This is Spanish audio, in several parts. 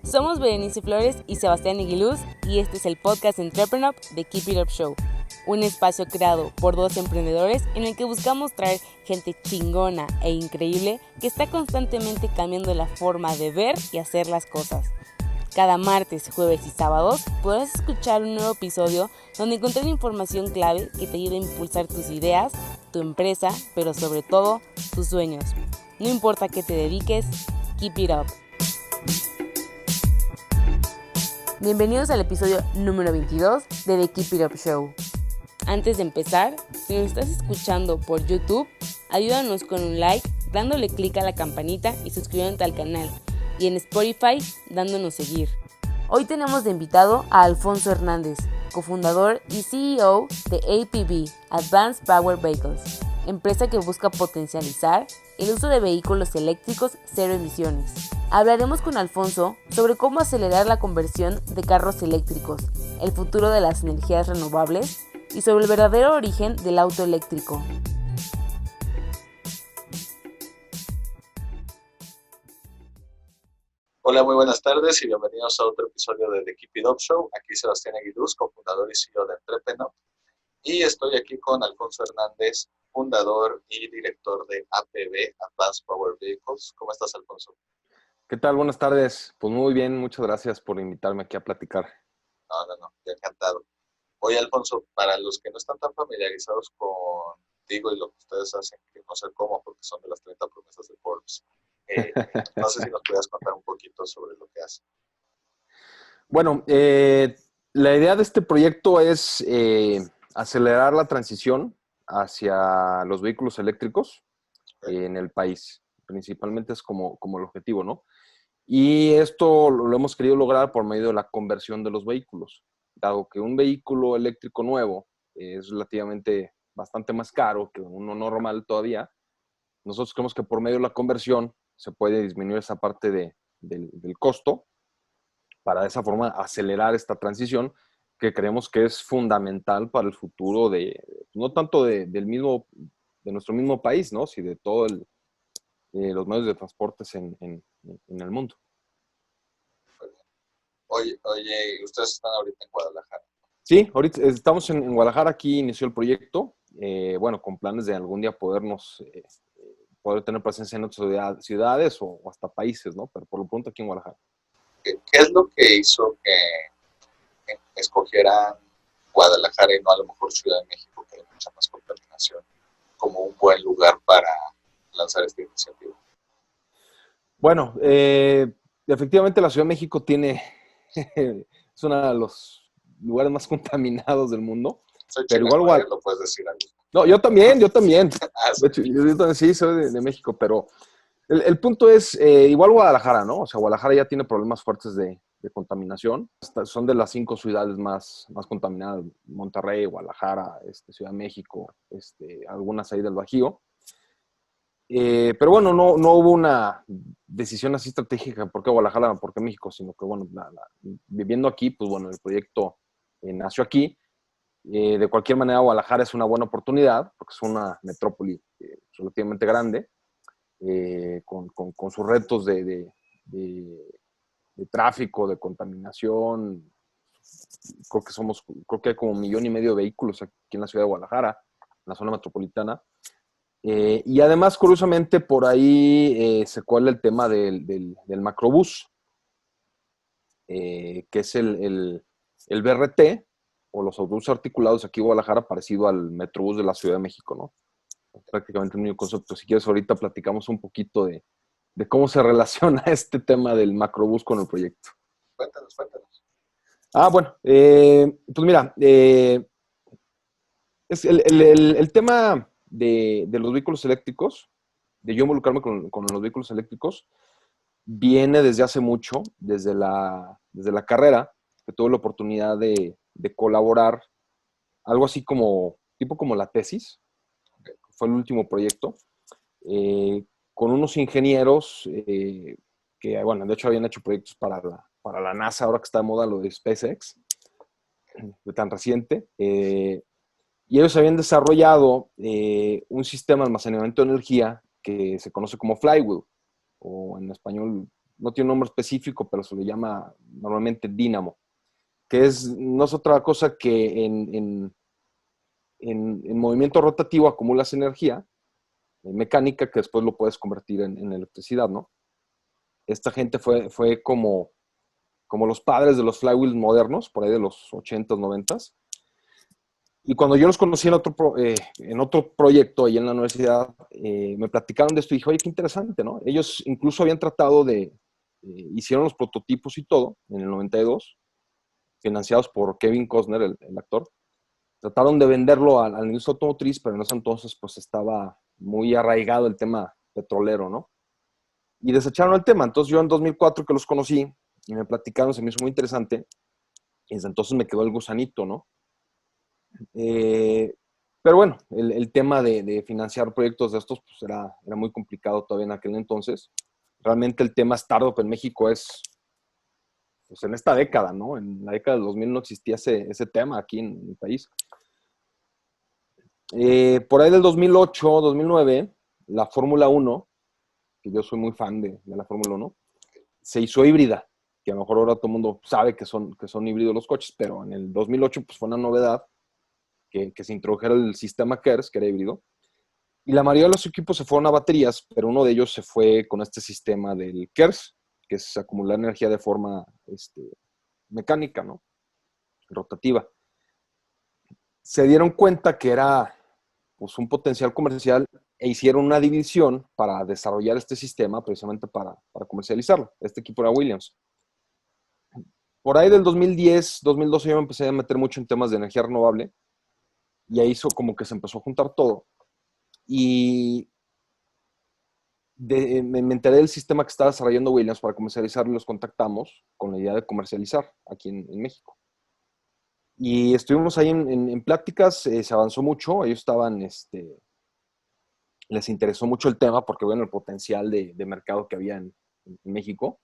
Somos Berenice Flores y Sebastián Aguiluz y este es el podcast Entrepreneur de Keep It Up Show, un espacio creado por dos emprendedores en el que buscamos traer gente chingona e increíble que está constantemente cambiando la forma de ver y hacer las cosas. Cada martes, jueves y sábados podrás escuchar un nuevo episodio donde encontrar información clave que te ayude a impulsar tus ideas, tu empresa, pero sobre todo, tus sueños. No importa qué te dediques, keep it up. Bienvenidos al episodio número 22 de The Keep It Up Show. Antes de empezar, si nos estás escuchando por YouTube, ayúdanos con un like, dándole clic a la campanita y suscribiéndote al canal. Y en Spotify, dándonos seguir. Hoy tenemos de invitado a Alfonso Hernández, cofundador y CEO de APV, Advanced Power Vehicles, empresa que busca potencializar el uso de vehículos eléctricos cero emisiones. Hablaremos con Alfonso sobre cómo acelerar la conversión de carros eléctricos, el futuro de las energías renovables y sobre el verdadero origen del auto eléctrico. Hola, muy buenas tardes y bienvenidos a otro episodio de The Keep It Up Show. Aquí Sebastián Aguiluz, cofundador y CEO de Entrepreneur. Y estoy aquí con Alfonso Hernández, fundador y director de APV, Advanced Power Vehicles. ¿Cómo estás, Alfonso? ¿Qué tal? Buenas tardes. Pues muy bien, muchas gracias por invitarme aquí a platicar. No, yo encantado. Oye, Alfonso, para los que no están tan familiarizados contigo y lo que ustedes hacen, que no sé cómo, porque son de las 30 promesas de Forbes, no sé si nos puedas contar un poquito sobre lo que hacen. Bueno, la idea de este proyecto es acelerar la transición hacia los vehículos eléctricos en el país. Principalmente es como el objetivo, ¿no? Y esto lo hemos querido lograr por medio de la conversión de los vehículos. Dado que un vehículo eléctrico nuevo es relativamente bastante más caro que uno normal todavía, nosotros creemos que por medio de la conversión se puede disminuir esa parte del costo para de esa forma acelerar esta transición que creemos que es fundamental para el futuro no tanto de nuestro mismo país, ¿no? Sino de todos los medios de transportes en el mundo. Oye, ustedes están ahorita en Guadalajara. Sí, ahorita estamos en Guadalajara, aquí inició el proyecto, bueno, con planes de algún día poder tener presencia en otras ciudades o hasta países, ¿no? Pero por lo pronto aquí en Guadalajara. ¿Qué es lo que hizo que escogieran Guadalajara y no a lo mejor Ciudad de México, que hay mucha más contaminación, como un buen lugar para lanzar esta iniciativa? Bueno, efectivamente la Ciudad de México es uno de los lugares más contaminados del mundo. Soy pero chileno, igual lo puedes decir algo. No, yo también. Sí. De hecho, yo también sí soy de México, pero el punto es, igual Guadalajara, ¿no? O sea, Guadalajara ya tiene problemas fuertes de contaminación. Son de las 5 ciudades más contaminadas: Monterrey, Guadalajara, Ciudad de México, algunas ahí del Bajío. Pero bueno, no hubo una decisión así estratégica, ¿por qué Guadalajara, por qué México? Sino que, bueno, viviendo aquí, pues bueno, el proyecto nació aquí. De cualquier manera, Guadalajara es una buena oportunidad, porque es una metrópoli relativamente grande, con sus retos de tráfico, de contaminación. Creo que hay como 1,5 millones de vehículos aquí en la ciudad de Guadalajara, en la zona metropolitana. Y además, curiosamente, por ahí se cuela el tema del macrobús, que es el BRT, o los autobuses articulados aquí en Guadalajara, parecido al Metrobús de la Ciudad de México, ¿no? Es prácticamente el mismo concepto. Si quieres, ahorita platicamos un poquito de cómo se relaciona este tema del macrobús con el proyecto. Cuéntanos. Bueno, pues mira, es el tema de los vehículos eléctricos, de yo involucrarme con los vehículos eléctricos, viene desde hace mucho, desde la carrera, que tuve la oportunidad de colaborar, algo así tipo como la tesis, fue el último proyecto, con unos ingenieros que, bueno, de hecho habían hecho proyectos para la NASA, ahora que está de moda lo de SpaceX, tan reciente, y ellos habían desarrollado un sistema de almacenamiento de energía que se conoce como flywheel, o en español no tiene un nombre específico, pero se le llama normalmente dínamo, que no es otra cosa que en movimiento rotativo acumulas energía mecánica que después lo puedes convertir en electricidad, ¿no? Esta gente fue como los padres de los flywheels modernos, por ahí de los 80s, 90s. Y cuando yo los conocí en otro proyecto ahí en la universidad, me platicaron de esto y dije, oye, qué interesante, ¿no? Ellos incluso habían tratado hicieron los prototipos y todo en el 92, financiados por Kevin Costner, el actor. Trataron de venderlo a la industria automotriz, pero en ese entonces pues estaba muy arraigado el tema petrolero, ¿no? Y desecharon el tema. Entonces yo en 2004 que los conocí y me platicaron, se me hizo muy interesante. Y desde entonces me quedó el gusanito, ¿no? Pero bueno, el tema de financiar proyectos de estos pues era muy complicado todavía en aquel entonces. Realmente el tema startup en México es, pues en esta década, ¿no? En la década del 2000 no existía ese tema aquí en el país. Por ahí del 2008, 2009, la Fórmula 1, que yo soy muy fan de la Fórmula 1, se hizo híbrida, que a lo mejor ahora todo el mundo sabe que son híbridos los coches, pero en el 2008 pues fue una novedad que se introdujera el sistema KERS, que era híbrido, y la mayoría de los equipos se fueron a baterías, pero uno de ellos se fue con este sistema del KERS, que es acumular energía de forma mecánica, ¿no? Rotativa. Se dieron cuenta que era pues, un potencial comercial e hicieron una división para desarrollar este sistema precisamente para comercializarlo. Este equipo era Williams. Por ahí del 2010, 2012 yo me empecé a meter mucho en temas de energía renovable y ahí como que se empezó a juntar todo. Y me enteré del sistema que estaba desarrollando Williams para comercializarlo y los contactamos con la idea de comercializar aquí en México. Y estuvimos ahí en pláticas, se avanzó mucho, ellos estaban, les interesó mucho el tema porque ven el potencial de mercado que había en México.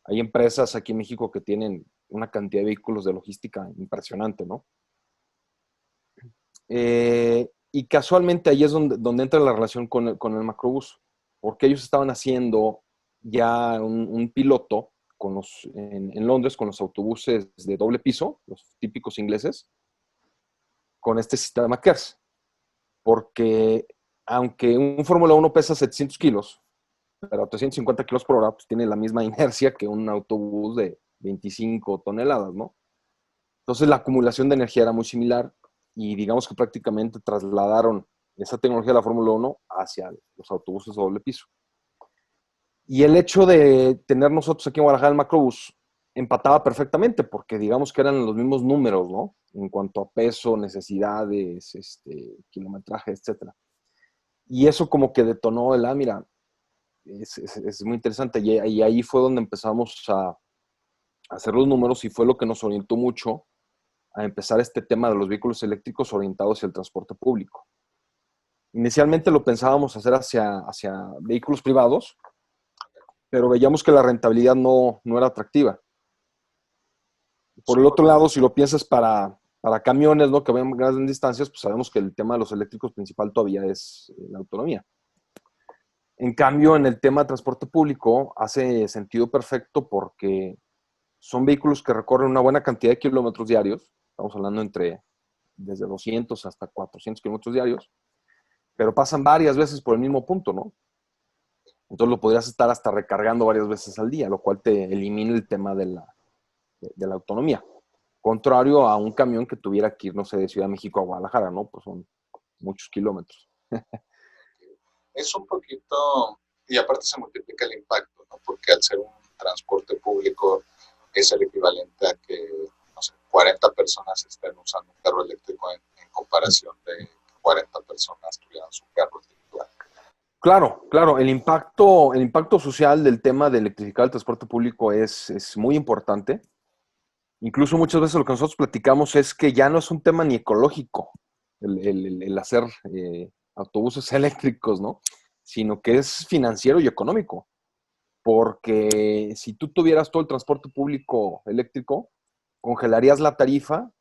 Hay empresas aquí en México que tienen una cantidad de vehículos de logística impresionante, ¿no? Y casualmente ahí es donde entra la relación con el macrobús, porque ellos estaban haciendo ya un piloto en Londres con los autobuses de doble piso, los típicos ingleses, con este sistema KERS. Porque aunque un Fórmula 1 pesa 700 kilos, pero a 350 kilos por hora, pues tiene la misma inercia que un autobús de 25 toneladas, ¿no? Entonces la acumulación de energía era muy similar y digamos que prácticamente trasladaron esa tecnología de la Fórmula 1 hacia los autobuses de doble piso. Y el hecho de tener nosotros aquí en Guadalajara el macrobús empataba perfectamente porque digamos que eran los mismos números, ¿no? En cuanto a peso, necesidades, kilometraje, etcétera. Y eso como que detonó mira, es muy interesante. Y ahí fue donde empezamos a hacer los números y fue lo que nos orientó mucho a empezar este tema de los vehículos eléctricos orientados hacia el transporte público. Inicialmente lo pensábamos hacer hacia vehículos privados, pero veíamos que la rentabilidad no era atractiva. Por el otro lado, si lo piensas para camiones, ¿no? Que vayan grandes distancias, pues sabemos que el tema de los eléctricos principal todavía es la autonomía. En cambio, en el tema de transporte público hace sentido perfecto porque son vehículos que recorren una buena cantidad de kilómetros diarios. Estamos hablando desde 200 hasta 400 kilómetros diarios, pero pasan varias veces por el mismo punto, ¿no? Entonces lo podrías estar hasta recargando varias veces al día, lo cual te elimina el tema de la autonomía. Contrario a un camión que tuviera que ir, no sé, de Ciudad de México a Guadalajara, ¿no? Pues son muchos kilómetros. Es un poquito, y aparte se multiplica el impacto, ¿no? Porque al ser un transporte público es el equivalente a que, no sé, 40 personas estén usando un carro eléctrico en comparación de 40 personas tuvieran su carro individual. Claro, el impacto social del tema de electrificar el transporte público es muy importante. Incluso muchas veces lo que nosotros platicamos es que ya no es un tema ni ecológico el hacer autobuses eléctricos, ¿no? Sino que es financiero y económico. Porque si tú tuvieras todo el transporte público eléctrico, congelarías la tarifa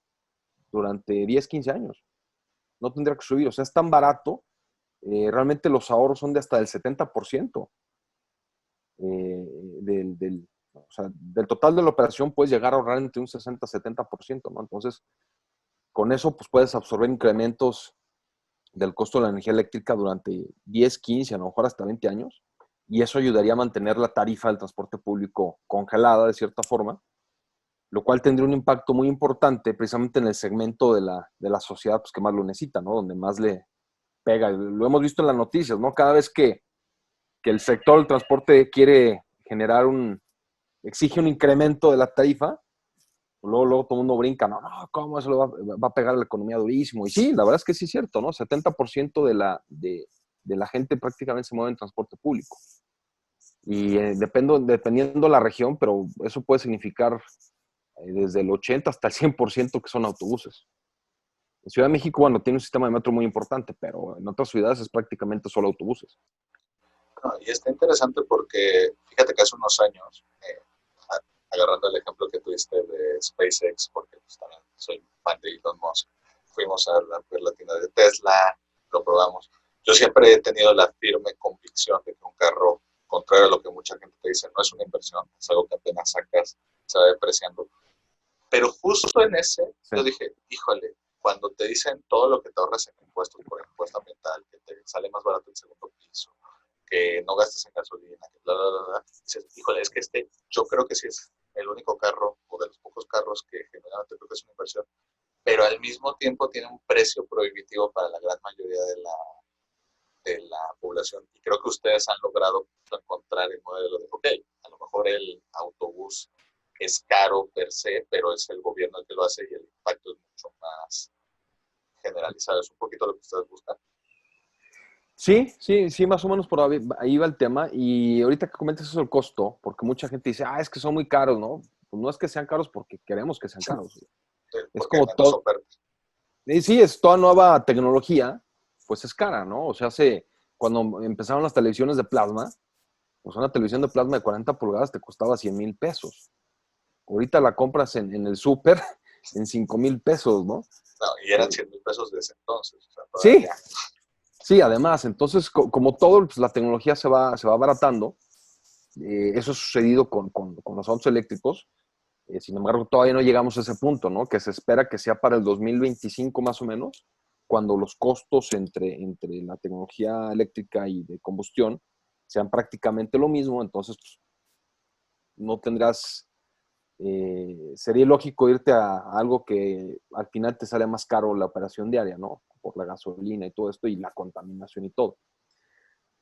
durante 10, 15 años. No tendría que subir. O sea, es tan barato, realmente los ahorros son de hasta el 70%. o sea, del total de la operación puedes llegar a ahorrar entre un 60-70%, ¿no? Entonces, con eso pues puedes absorber incrementos del costo de la energía eléctrica durante 10, 15, a lo mejor hasta 20 años, y eso ayudaría a mantener la tarifa del transporte público congelada de cierta forma, lo cual tendría un impacto muy importante precisamente en el segmento de la sociedad pues, que más lo necesita, ¿no? Donde más le pega. Lo hemos visto en las noticias, ¿no? Cada vez que el sector del transporte quiere generar exige un incremento de la tarifa, luego todo el mundo brinca, no, ¿cómo eso va a pegar a la economía durísimo? Y sí, la verdad es que sí es cierto, ¿no? 70% de la gente prácticamente se mueve en transporte público. Y dependiendo la región, pero eso puede significar desde el 80 hasta el 100% que son autobuses. En Ciudad de México, bueno, tiene un sistema de metro muy importante, pero en otras ciudades es prácticamente solo autobuses. No, y está interesante porque fíjate que hace unos años, agarrando el ejemplo que tuviste de SpaceX, porque pues, también soy fan de Elon Musk, fuimos a ver la tienda de Tesla, lo probamos. Yo siempre he tenido la firme convicción de que un carro, contrario a lo que mucha gente te dice, no es una inversión, es algo que apenas sacas, se va depreciando. Pero justo en ese, Sí. yo dije, híjole, cuando te dicen todo lo que te ahorras en impuestos, por impuesto ambiental, que te sale más barato el segundo piso, que no gastes en gasolina, que bla, bla, bla, bla, dices, híjole, es que yo creo que sí es el único carro, o de los pocos carros que generalmente creo que es una inversión, pero al mismo tiempo tiene un precio prohibitivo para la gran mayoría de la población. Y creo que ustedes han logrado encontrar el modelo de, ok, a lo mejor el autobús es caro per se, pero es el gobierno el que lo hace y el impacto es mucho más generalizado. Es un poquito lo que ustedes buscan. Sí, más o menos por ahí va el tema. Y ahorita que comentas eso el costo, porque mucha gente dice, es que son muy caros, ¿no? Pues no es que sean caros porque queremos que sean caros. Es Porque hay como menos todo. oferta. Y sí, es toda nueva tecnología, pues es cara, ¿no? O sea, cuando empezaron las televisiones de plasma, pues una televisión de plasma de 40 pulgadas te costaba 100,000 pesos. Ahorita la compras en el súper en 5,000 pesos, ¿no? No, y eran 100,000 pesos desde entonces. O sea, Sí, todavía. sí, además, entonces, como todo, pues, la tecnología se va abaratando. Eso ha sucedido con los autos eléctricos. Sin embargo, todavía no llegamos a ese punto, ¿no? Que se espera que sea para el 2025 más o menos, cuando los costos entre la tecnología eléctrica y de combustión sean prácticamente lo mismo. Entonces, pues, no tendrás, sería lógico irte a algo que al final te sale más caro la operación diaria, ¿no? Por la gasolina y todo esto y la contaminación y todo.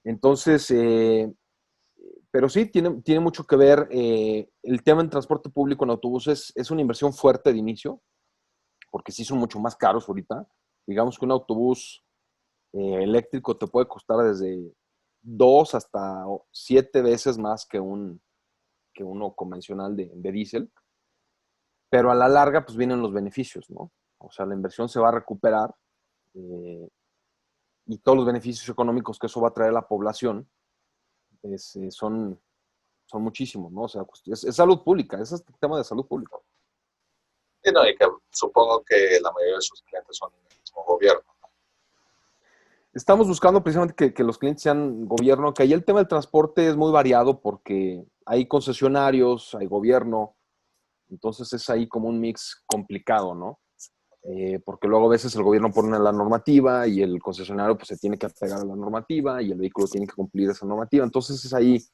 Entonces, pero sí, tiene mucho que ver. El tema en transporte público en autobuses es una inversión fuerte de inicio, porque sí son mucho más caros ahorita. Digamos que un autobús eléctrico te puede costar desde 2 hasta 7 veces más que uno convencional de diésel, pero a la larga pues vienen los beneficios, ¿no? O sea, la inversión se va a recuperar eh, y todos los beneficios económicos que eso va a traer a la población son muchísimos, ¿no? O sea, es salud pública, ese es el tema de salud pública. Y, no, y que supongo que la mayoría de sus clientes son el mismo gobierno. Estamos buscando precisamente que los clientes sean gobierno, que ahí el tema del transporte es muy variado porque hay concesionarios, hay gobierno, entonces es ahí como un mix complicado, ¿no? Porque luego a veces el gobierno pone la normativa y el concesionario pues se tiene que apegar a la normativa y el vehículo tiene que cumplir esa normativa, entonces es ahí,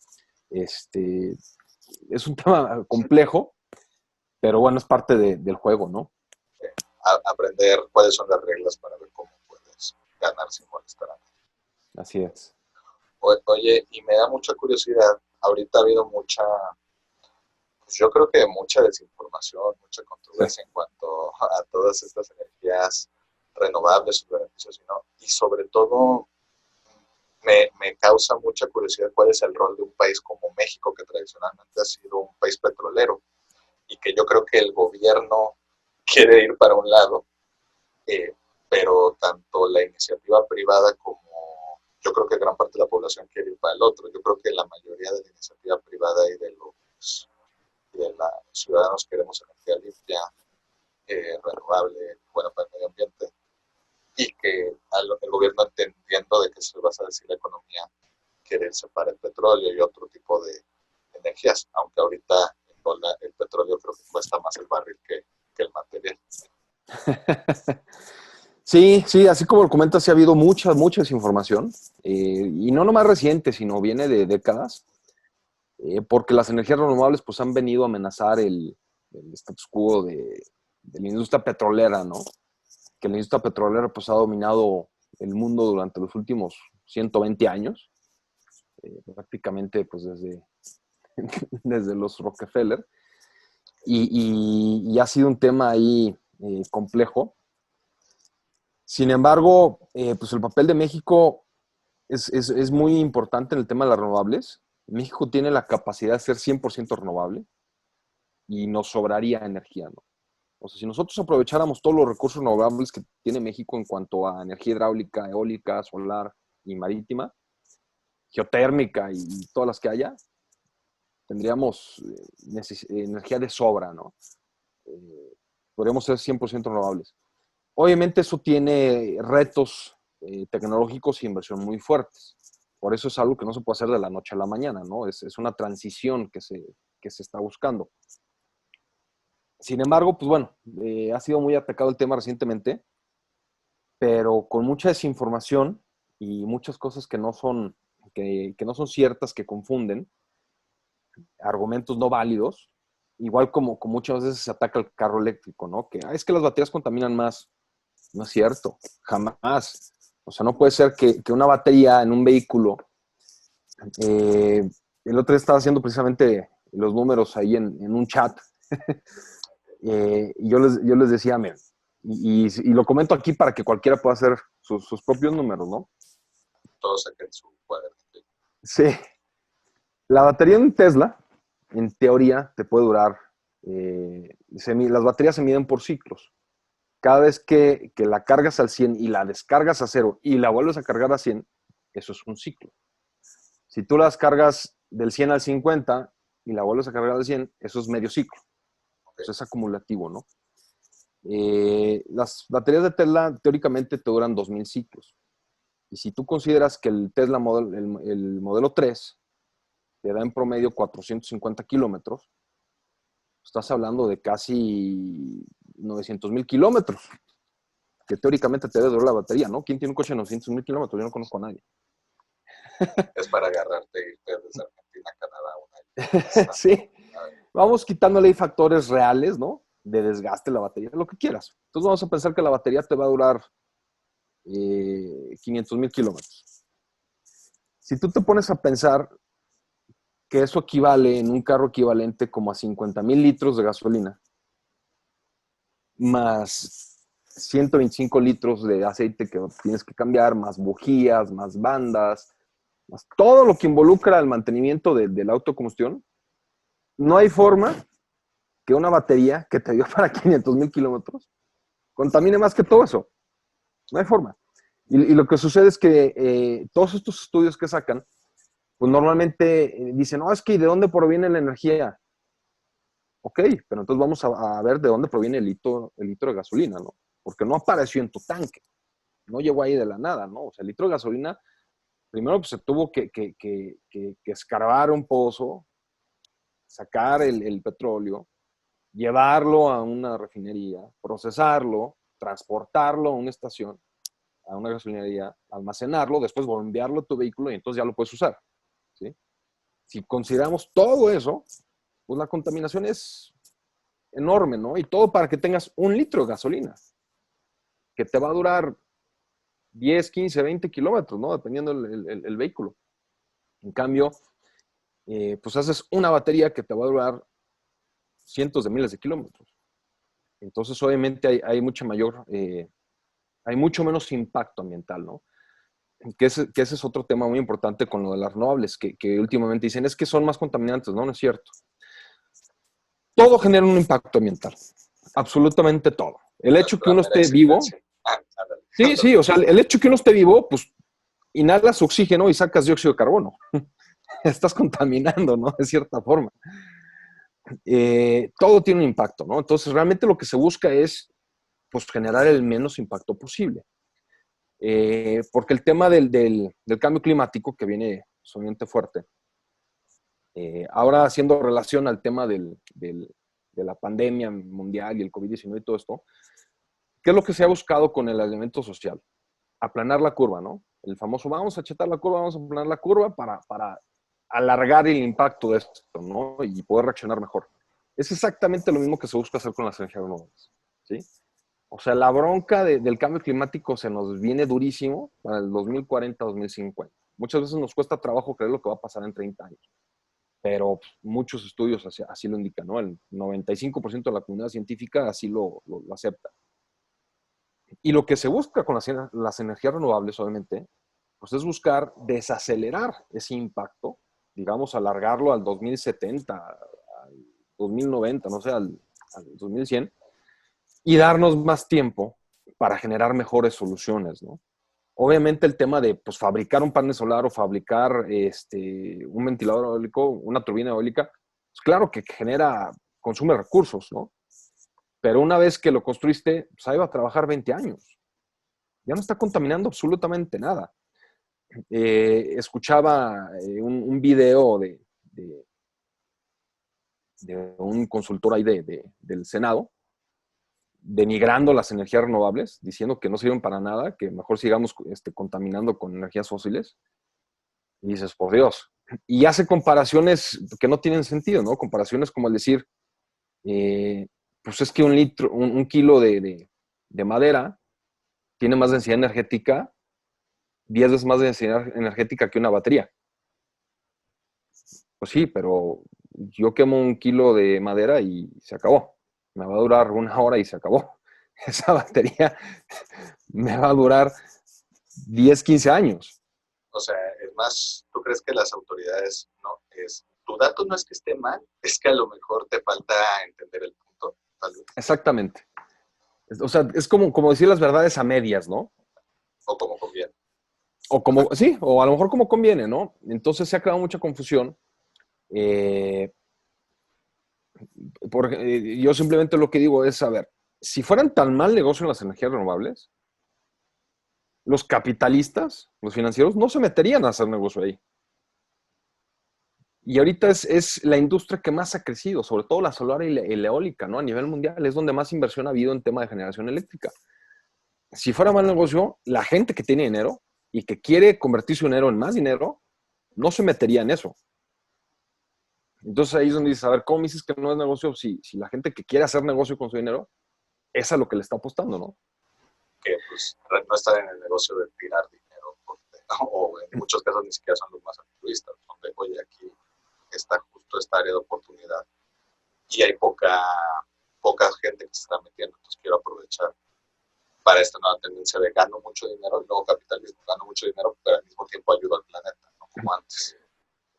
es un tema complejo, pero bueno, es parte del juego, ¿no? Aprender cuáles son las reglas para ver cómo puedes ganar sin molestar a nadie. Así es. Oye, y me da mucha curiosidad, ahorita ha habido mucha, pues yo creo que mucha desinformación, mucha Sí. controversia en cuanto a todas estas energías renovables, sus beneficios y no, y sobre todo me causa mucha curiosidad cuál es el rol de un país como México, que tradicionalmente ha sido un país petrolero, y que yo creo que el gobierno quiere ir para un lado, eh, pero tanto la iniciativa privada como yo creo que gran parte de la población quiere ir para el otro. Yo creo que la mayoría de la iniciativa privada y de los ciudadanos queremos energía limpia, renovable, buena para el medio ambiente, y que el gobierno, entendiendo de que se basa decir la economía, quiere irse para el petróleo y otro tipo energías, aunque ahorita el petróleo creo que cuesta más el barril que el material. Sí, sí, así como lo comentas, sí ha habido mucha desinformación, y no nomás reciente, sino viene de décadas, porque las energías renovables pues han venido a amenazar el status quo de la industria petrolera, ¿no? Que la industria petrolera pues ha dominado el mundo durante los últimos 120 años, prácticamente pues desde los Rockefeller, y ha sido un tema ahí complejo. Sin embargo, pues el papel de México es muy importante en el tema de las renovables. México tiene la capacidad de ser 100% renovable y nos sobraría energía, ¿no? O sea, si nosotros aprovecháramos todos los recursos renovables que tiene México en cuanto a energía hidráulica, eólica, solar y marítima, geotérmica y todas las que haya, tendríamos energía de sobra, ¿no? Podríamos ser 100% renovables. Obviamente eso tiene retos tecnológicos y inversión muy fuertes. Por eso es algo que no se puede hacer de la noche a la mañana, ¿no? Es una transición que se está buscando. Sin embargo, pues bueno, ha sido muy atacado el tema recientemente, pero con mucha desinformación y muchas cosas que no son ciertas, que confunden, argumentos no válidos, igual como muchas veces se ataca el carro eléctrico, ¿no? Que es que las baterías contaminan más. No es cierto, jamás. O sea, no puede ser que una batería en un vehículo, el otro día estaba haciendo precisamente los números ahí en un chat, y yo les decía, miren, y lo comento aquí para que cualquiera pueda hacer sus propios números, ¿no? Todos saquen su cuaderno. Sí. La batería de un Tesla, en teoría, te puede durar, las baterías se miden por ciclos. Cada vez que la cargas al 100 y la descargas a 0 y la vuelves a cargar a 100, eso es un ciclo. Si tú las cargas del 100 al 50 y la vuelves a cargar al 100, eso es medio ciclo. Eso es acumulativo, ¿no? Las baterías de Tesla teóricamente te duran 2000 ciclos. Y si tú consideras que el Tesla el modelo 3 te da en promedio 450 kilómetros, estás hablando de casi 900,000 kilómetros, que teóricamente te debe durar la batería, ¿no? ¿Quién tiene un coche de 900,000 kilómetros? Yo no conozco a nadie. Es para agarrarte y irte desde Argentina a Canadá un año. Sí, vamos quitándole ahí factores reales, ¿no? De desgaste la batería, lo que quieras. Entonces vamos a pensar que la batería te va a durar 500,000 kilómetros. Si tú te pones a pensar que eso equivale en un carro equivalente como a 50,000 litros de gasolina, más 125 litros de aceite que tienes que cambiar, más bujías, más bandas, más todo lo que involucra el mantenimiento de la autocombustión, no hay forma que una batería que te dio para 500,000 kilómetros contamine más que todo eso. No hay forma. Y lo que sucede es que todos estos estudios que sacan, pues normalmente dicen, no, es que ¿de dónde proviene la energía? Ok, pero entonces vamos a ver de dónde proviene el litro de gasolina, ¿no? Porque no apareció en tu tanque, no llegó ahí de la nada, ¿no? O sea, el litro de gasolina, primero pues se tuvo que escarbar un pozo, sacar el petróleo, llevarlo a una refinería, procesarlo, transportarlo a una estación, a una gasolinería, almacenarlo, después bombearlo a tu vehículo y entonces ya lo puedes usar, ¿sí? Si consideramos todo eso, pues la contaminación es enorme, ¿no? Y todo para que tengas un litro de gasolina, que te va a durar 10, 15, 20 kilómetros, ¿no? Dependiendo el vehículo. En cambio, pues haces una batería que te va a durar cientos de miles de kilómetros. Entonces, obviamente, hay mucho menos impacto ambiental, ¿no? Que ese es otro tema muy importante con lo de las renovables, que últimamente dicen, es que son más contaminantes, ¿no? No es cierto. Todo genera un impacto ambiental, absolutamente todo. El hecho que La uno mera esté vivo, existencia. sí, o sea, el hecho que uno esté vivo, pues inhalas oxígeno y sacas dióxido de carbono. Estás contaminando, ¿no? De cierta forma. Todo tiene un impacto, ¿no? Entonces, realmente lo que se busca es, pues, generar el menos impacto posible. Porque el tema del cambio climático, que viene sumamente fuerte, Ahora haciendo relación al tema de la pandemia mundial y el COVID-19 y todo esto, ¿qué es lo que se ha buscado con el elemento social? Aplanar la curva, ¿no? El famoso, vamos a achetar la curva, vamos a aplanar la curva para alargar el impacto de esto, ¿no? Y poder reaccionar mejor. Es exactamente lo mismo que se busca hacer con las energías renovables, ¿sí? O sea, la bronca del cambio climático se nos viene durísimo para el 2040, 2050. Muchas veces nos cuesta trabajo creer lo que va a pasar en 30 años, pero pues, muchos estudios así lo indican, ¿no? El 95% de la comunidad científica así lo acepta. Y lo que se busca con las energías renovables, obviamente, pues es buscar desacelerar ese impacto, digamos, alargarlo al 2070, al 2090, no sé, al 2100, y darnos más tiempo para generar mejores soluciones, ¿no? Obviamente el tema de pues, fabricar un panel solar o fabricar un ventilador eólico, una turbina eólica, pues claro que consume recursos, ¿no? Pero una vez que lo construiste, pues ahí va a trabajar 20 años. Ya no está contaminando absolutamente nada. Escuchaba un video de un consultor ahí del Senado, denigrando las energías renovables, diciendo que no sirven para nada, que mejor sigamos contaminando con energías fósiles. Y dices, por Dios. Y hace comparaciones que no tienen sentido, ¿no? Comparaciones como el decir, pues es que un kilo de madera tiene más densidad energética, 10 veces más densidad energética que una batería. Pues sí, pero yo quemo un kilo de madera y se acabó. Me va a durar una hora y se acabó. Esa batería me va a durar 10, 15 años. O sea, es más, ¿tú crees que las autoridades no es, tu dato no es que esté mal, es que a lo mejor te falta entender el punto, tal vez? Exactamente. O sea, es como decir las verdades a medias, ¿no? O como conviene. O como, sí, o a lo mejor como conviene, ¿no? Entonces se ha creado mucha confusión. Eh, yo simplemente lo que digo es, a ver, si fueran tan mal negocio en las energías renovables, los capitalistas, los financieros, no se meterían a hacer negocio ahí. Y ahorita es la industria que más ha crecido, sobre todo la solar y la eólica, ¿no? A nivel mundial es donde más inversión ha habido en tema de generación eléctrica. Si fuera mal negocio, la gente que tiene dinero y que quiere convertir su dinero en más dinero, no se metería en eso. Entonces ahí es donde dices, a ver, ¿cómo me dices que no es negocio si la gente que quiere hacer negocio con su dinero es a lo que le está apostando, ¿no? Que pues no están en el negocio de tirar dinero, o en muchos casos ni siquiera son los más altruistas, donde, oye, aquí está justo esta área de oportunidad y hay poca gente que se está metiendo, entonces quiero aprovechar para esta nueva tendencia de gano mucho dinero, el nuevo capitalismo, gano mucho dinero, pero al mismo tiempo ayudo al planeta, no como antes.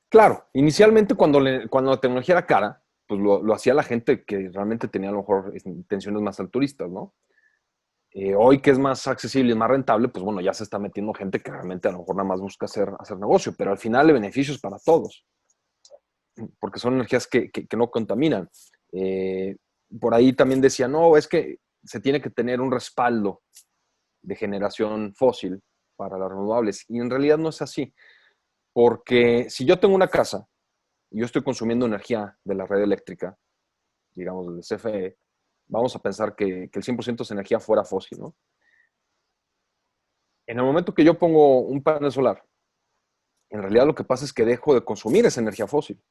Claro, inicialmente cuando la tecnología era cara, pues lo hacía la gente que realmente tenía a lo mejor intenciones más altruistas, ¿no? Hoy que es más accesible y más rentable, pues bueno, ya se está metiendo gente que realmente a lo mejor nada más busca hacer negocio, pero al final el beneficio es para todos, porque son energías que no contaminan. Eh, por ahí también decía, no, es que se tiene que tener un respaldo de generación fósil para las renovables, y en realidad no es así, porque si yo tengo una casa y yo estoy consumiendo energía de la red eléctrica, digamos, del CFE, vamos a pensar que el 100% de esa energía fuera fósil, ¿no? En el momento que yo pongo un panel solar, en realidad lo que pasa es que dejo de consumir esa energía fósil.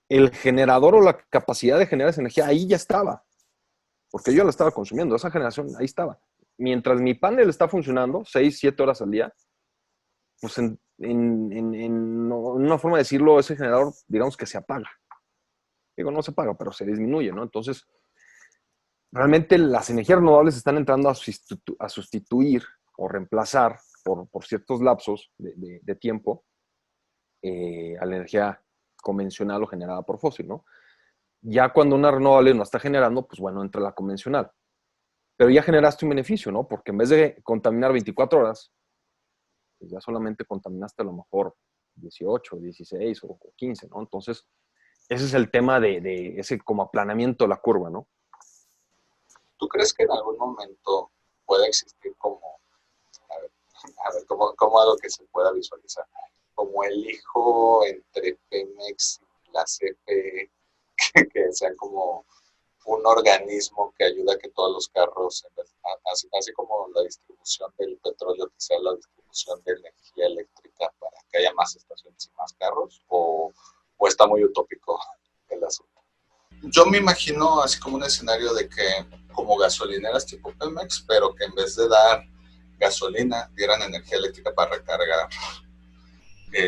El generador o la capacidad de generar esa energía ahí ya estaba, porque yo la estaba consumiendo, esa generación ahí estaba. Mientras mi panel está funcionando 6, 7 horas al día, pues en una forma de decirlo, ese generador, digamos que se apaga. Digo, no se apaga, pero se disminuye, ¿no? Entonces, realmente las energías renovables están entrando a sustituir o reemplazar por ciertos lapsos de tiempo a la energía convencional o generada por fósil, ¿no? Ya cuando una renovable no está generando, pues bueno, entra la convencional. Pero ya generaste un beneficio, ¿no? Porque en vez de contaminar 24 horas, pues ya solamente contaminaste a lo mejor 18, 16 o 15, ¿no? Entonces, ese es el tema de ese como aplanamiento de la curva, ¿no? ¿Tú crees que en algún momento pueda existir como, a ver cómo algo que se pueda visualizar, como como elijo entre Pemex y la CFE, que sean como un organismo que ayuda a que todos los carros, así como la distribución del petróleo, que sea la distribución de energía eléctrica para que haya más estaciones y más carros, o está muy utópico el asunto. Yo me imagino así como un escenario de que como gasolineras tipo Pemex, pero que en vez de dar gasolina, dieran energía eléctrica para recargar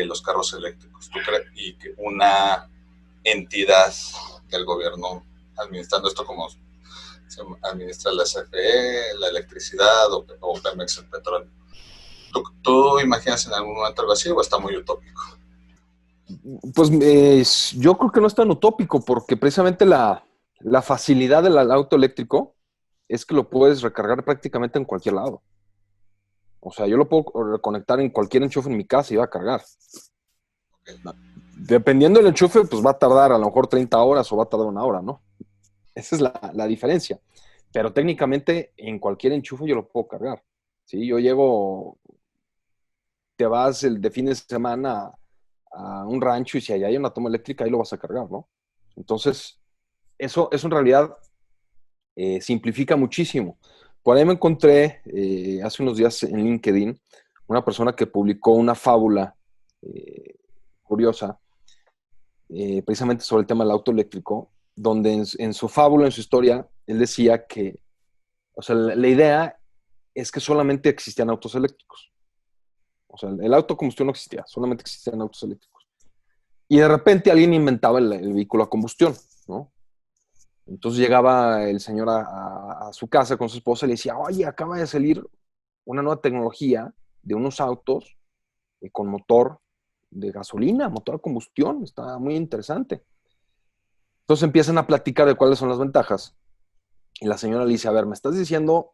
los carros eléctricos. ¿Tú crees? Y que una entidad del gobierno administrando esto como se administra la CFE, la electricidad o Pemex el petróleo. ¿Tú imaginas en algún momento algo así o está muy utópico? Pues yo creo que no es tan utópico porque precisamente la facilidad del auto eléctrico es que lo puedes recargar prácticamente en cualquier lado. O sea, yo lo puedo conectar en cualquier enchufe en mi casa y va a cargar. Okay. Dependiendo del enchufe, pues va a tardar a lo mejor 30 horas o va a tardar 1 hora, ¿no? Esa es la diferencia. Pero técnicamente en cualquier enchufe yo lo puedo cargar. ¿Sí? Yo llego, te vas de fin de semana a un rancho y si allá hay una toma eléctrica, ahí lo vas a cargar, ¿no? Entonces, eso en realidad simplifica muchísimo. Por ahí me encontré hace unos días en LinkedIn una persona que publicó una fábula curiosa precisamente sobre el tema del auto eléctrico, donde en su fábula, en su historia, él decía que, o sea, la idea es que solamente existían autos eléctricos. O sea, el autocombustión no existía, solamente existían autos eléctricos. Y de repente alguien inventaba el vehículo a combustión, ¿no? Entonces llegaba el señor a su casa con su esposa y le decía, oye, acaba de salir una nueva tecnología de unos autos con motor de gasolina, motor a combustión, está muy interesante. Entonces empiezan a platicar de cuáles son las ventajas. Y la señora le dice, a ver, me estás diciendo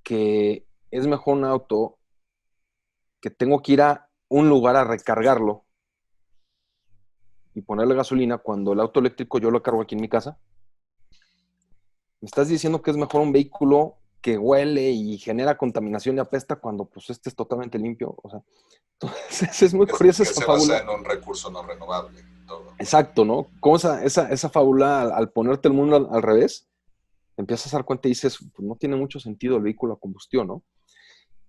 que es mejor un auto que tengo que ir a un lugar a recargarlo y ponerle gasolina cuando el auto eléctrico yo lo cargo aquí en mi casa. Me estás diciendo que es mejor un vehículo que huele y genera contaminación y apesta cuando pues este es totalmente limpio. O sea, entonces es muy curiosa esa fábula. Se basa en un recurso no renovable. Todo. Exacto, ¿no? Como esa fábula, al ponerte el mundo al revés, te empiezas a dar cuenta y dices, pues no tiene mucho sentido el vehículo a combustión, ¿no?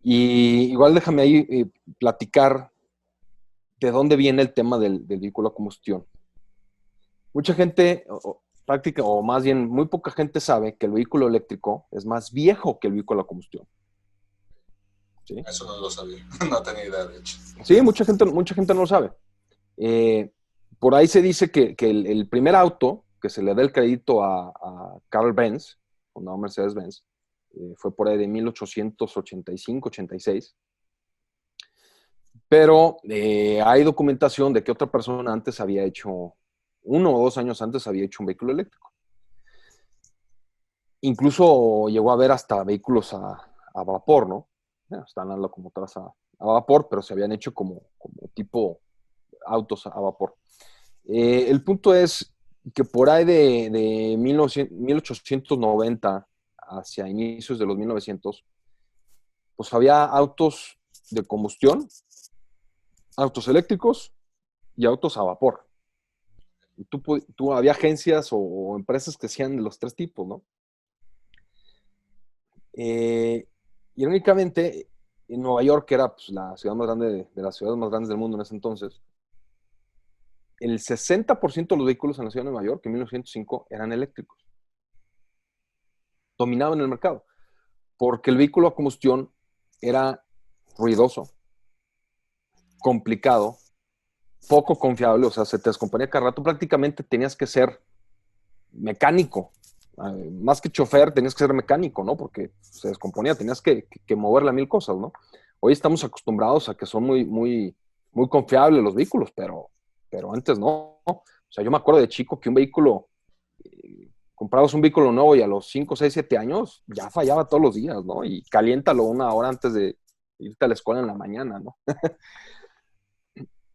Y igual déjame ahí platicar de dónde viene el tema del vehículo a combustión. Mucha gente, o más bien muy poca gente sabe que el vehículo eléctrico es más viejo que el vehículo a combustión. ¿Sí? Eso no lo sabía, no tenía idea, de hecho. Sí, mucha gente no lo sabe. Por ahí se dice que el primer auto que se le da el crédito a Carl Benz, o no Mercedes-Benz, fue por ahí de 1885-86. Pero hay documentación de que otra persona antes había hecho, 1 o 2 años antes había hecho un vehículo eléctrico. Incluso llegó a haber hasta vehículos a vapor, ¿no? Están las locomotoras a vapor, pero se habían hecho como tipo autos a vapor. El punto es que por ahí de 1890 hacia inicios de los 1900, pues había autos de combustión, autos eléctricos y autos a vapor. Y tú había agencias o empresas que hacían de los 3 tipos, ¿no? Irónicamente, en Nueva York, que era pues, la ciudad más grande de las ciudades más grandes del mundo en ese entonces, el 60% de los vehículos en la ciudad de Nueva York en 1905 eran eléctricos. Dominaban el mercado. Porque el vehículo a combustión era ruidoso, complicado, poco confiable, o sea, se te descomponía cada rato. Prácticamente tenías que ser mecánico. Más que chofer, tenías que ser mecánico, ¿no? Porque se descomponía, tenías que moverle a 1000 cosas, ¿no? Hoy estamos acostumbrados a que son muy confiables los vehículos, pero antes no. O sea, yo me acuerdo de chico que un vehículo, comprabas un vehículo nuevo y a los 5, 6, 7 años ya fallaba todos los días, ¿no? Y caliéntalo 1 hora antes de irte a la escuela en la mañana, ¿no?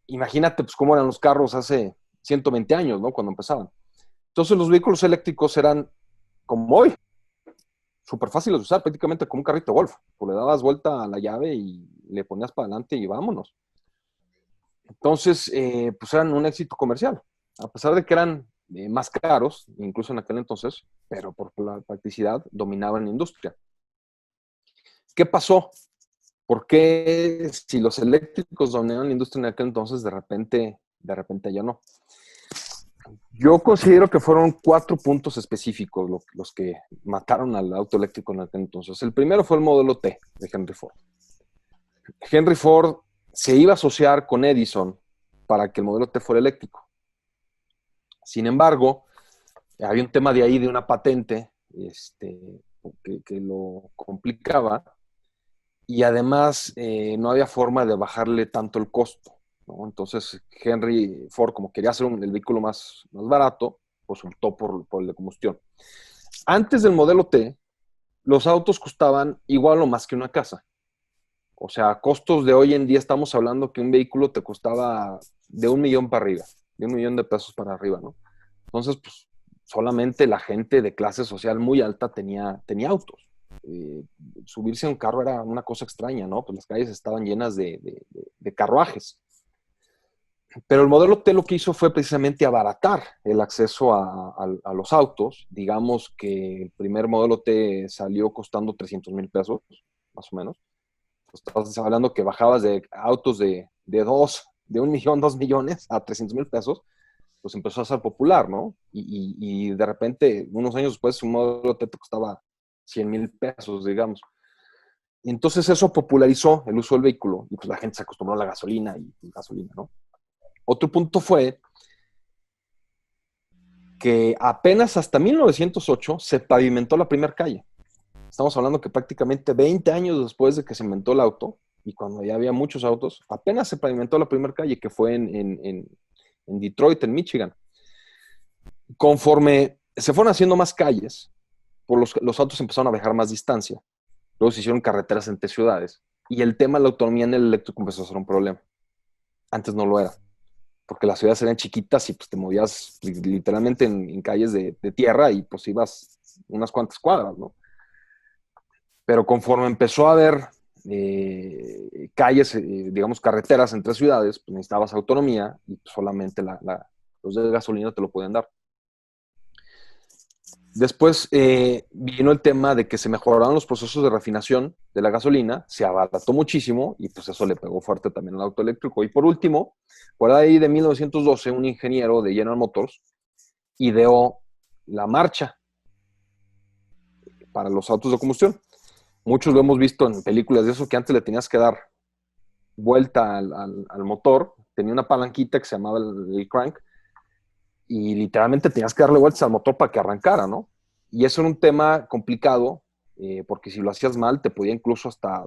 Imagínate, pues, cómo eran los carros hace 120 años, ¿no? Cuando empezaban. Entonces, los vehículos eléctricos eran como hoy, súper fáciles de usar, prácticamente como un carrito de golf. Tú le dabas vuelta a la llave y le ponías para adelante y vámonos. Entonces, pues eran un éxito comercial, a pesar de que eran más caros, incluso en aquel entonces, pero por la practicidad dominaban la industria. ¿Qué pasó? ¿Por qué si los eléctricos dominaban la industria en aquel entonces, de repente ya no? Yo considero que fueron 4 puntos específicos los que mataron al auto eléctrico en aquel entonces. El primero fue el modelo T de Henry Ford. Henry Ford se iba a asociar con Edison para que el modelo T fuera eléctrico. Sin embargo, había un tema de ahí de una patente que lo complicaba y además no había forma de bajarle tanto el costo, ¿no? Entonces Henry Ford, como quería hacer el vehículo más barato, pues optó por el de combustión. Antes del modelo T, los autos costaban igual o más que una casa. O sea, costos de hoy en día estamos hablando que un vehículo te costaba de 1 millón para arriba, de 1 millón de pesos para arriba, ¿no? Entonces, pues solamente la gente de clase social muy alta tenía autos. Subirse a un carro era una cosa extraña, ¿no? Pues las calles estaban llenas de carruajes. Pero el modelo T lo que hizo fue precisamente abaratar el acceso a los autos. Digamos que el primer modelo T salió costando 300,000 pesos, más o menos. Pues estás hablando que bajabas de autos de 1 millón, 2 millones a 300,000 pesos, pues empezó a ser popular, ¿no? Y de repente, unos años después, un modelo T te costaba 100,000 pesos, digamos. Y entonces eso popularizó el uso del vehículo y pues la gente se acostumbró a la gasolina y gasolina, ¿no? Otro punto fue que apenas hasta 1908 se pavimentó la primera calle. Estamos hablando que prácticamente 20 años después de que se inventó el auto y cuando ya había muchos autos, apenas se pavimentó la primera calle, que fue en Detroit, en Michigan. Conforme se fueron haciendo más calles, los autos empezaron a viajar más distancia. Luego se hicieron carreteras entre ciudades. Y el tema de la autonomía en el eléctrico empezó a ser un problema. Antes no lo era. Porque las ciudades eran chiquitas y pues te movías literalmente en calles de tierra y pues ibas unas cuantas cuadras, ¿no? Pero conforme empezó a haber calles, digamos carreteras entre ciudades, pues necesitabas autonomía y pues, solamente los de gasolina te lo pueden dar. Después vino el tema de que se mejoraron los procesos de refinación de la gasolina, se abarató muchísimo y pues eso le pegó fuerte también al auto eléctrico. Y por último, por ahí de 1912, un ingeniero de General Motors ideó la marcha para los autos de combustión. Muchos lo hemos visto en películas de eso, que antes le tenías que dar vuelta al motor, tenía una palanquita que se llamaba el crank, y literalmente tenías que darle vueltas al motor para que arrancara, ¿no? Y eso era un tema complicado, porque si lo hacías mal te podía incluso hasta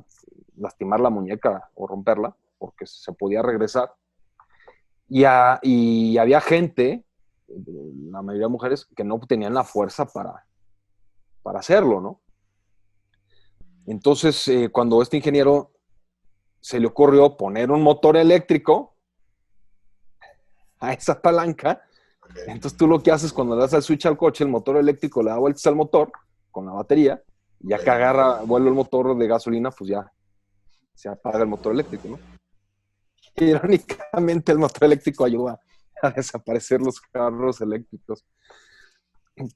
lastimar la muñeca o romperla, porque se podía regresar. Y había gente, la mayoría de mujeres, que no tenían la fuerza para hacerlo, ¿no? Entonces, cuando este ingeniero se le ocurrió poner un motor eléctrico a esa palanca, entonces tú lo que haces cuando le das al switch al coche, el motor eléctrico le da vueltas al motor con la batería, y ya que vuelve el motor de gasolina, pues ya se apaga el motor eléctrico, ¿no? Y irónicamente el motor eléctrico ayuda a desaparecer los carros eléctricos.